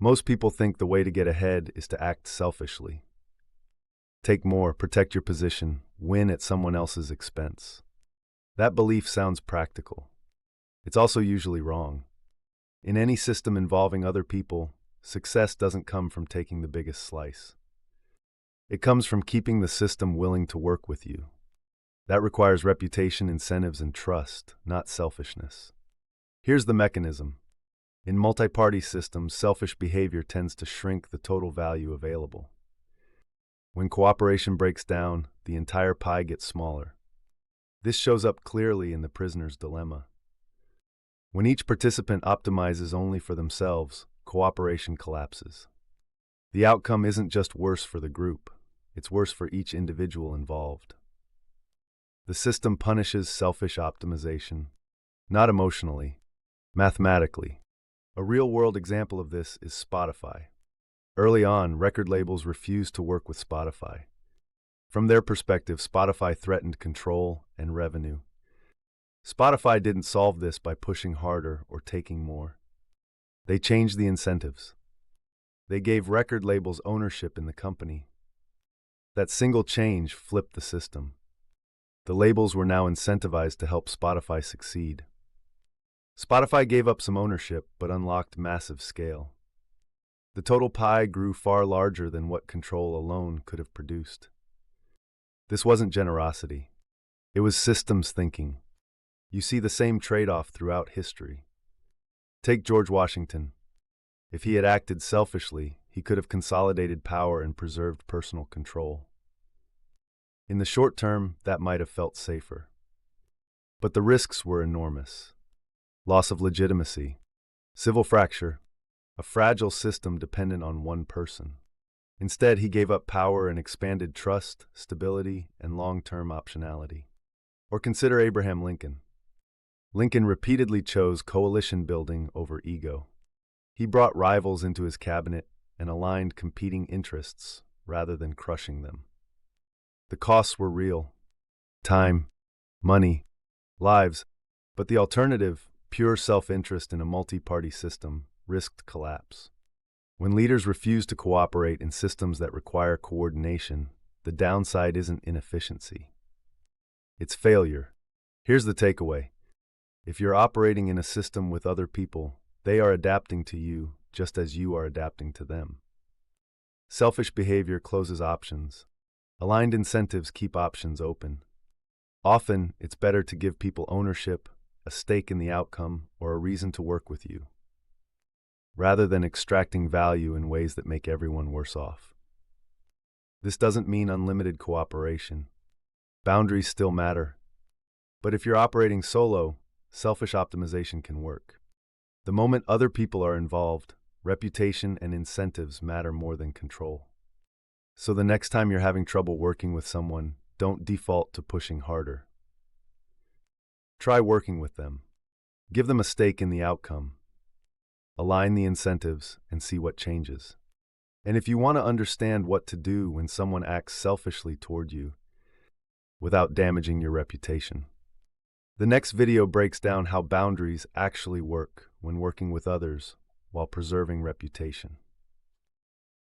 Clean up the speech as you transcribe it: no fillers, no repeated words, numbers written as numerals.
Most people think the way to get ahead is to act selfishly. Take more, protect your position, win at someone else's expense. That belief sounds practical. It's also usually wrong. In any system involving other people, success doesn't come from taking the biggest slice. It comes from keeping the system willing to work with you. That requires reputation, incentives, and trust, not selfishness. Here's the mechanism. In multi-party systems, selfish behavior tends to shrink the total value available. When cooperation breaks down, the entire pie gets smaller. This shows up clearly in the prisoner's dilemma. When each participant optimizes only for themselves, cooperation collapses. The outcome isn't just worse for the group, it's worse for each individual involved. The system punishes selfish optimization, not emotionally, mathematically. A real-world example of this is Spotify. Early on, record labels refused to work with Spotify. From their perspective, Spotify threatened control and revenue. Spotify didn't solve this by pushing harder or taking more. They changed the incentives. They gave record labels ownership in the company. That single change flipped the system. The labels were now incentivized to help Spotify succeed. Spotify gave up some ownership but unlocked massive scale. The total pie grew far larger than what control alone could have produced. This wasn't generosity. It was systems thinking. You see the same trade-off throughout history. Take George Washington. If he had acted selfishly, he could have consolidated power and preserved personal control. In the short term, that might have felt safer. But the risks were enormous. Loss of legitimacy, civil fracture, a fragile system dependent on one person. Instead, he gave up power and expanded trust, stability, and long-term optionality. Or consider Abraham Lincoln. Lincoln repeatedly chose coalition building over ego. He brought rivals into his cabinet and aligned competing interests rather than crushing them. The costs were real: time, money, lives, but the alternative, pure self-interest in a multi-party system, risked collapse. When leaders refuse to cooperate in systems that require coordination, the downside isn't inefficiency. It's failure. Here's the takeaway. If you're operating in a system with other people, they are adapting to you just as you are adapting to them. Selfish behavior closes options. Aligned incentives keep options open. Often, it's better to give people ownership, a stake in the outcome, or a reason to work with you, rather than extracting value in ways that make everyone worse off. This doesn't mean unlimited cooperation. Boundaries still matter. But if you're operating solo, selfish optimization can work. The moment other people are involved, reputation and incentives matter more than control. So the next time you're having trouble working with someone, don't default to pushing harder. Try working with them. Give them a stake in the outcome. Align the incentives and see what changes. And if you want to understand what to do when someone acts selfishly toward you, without damaging your reputation, the next video breaks down how boundaries actually work when working with others while preserving reputation.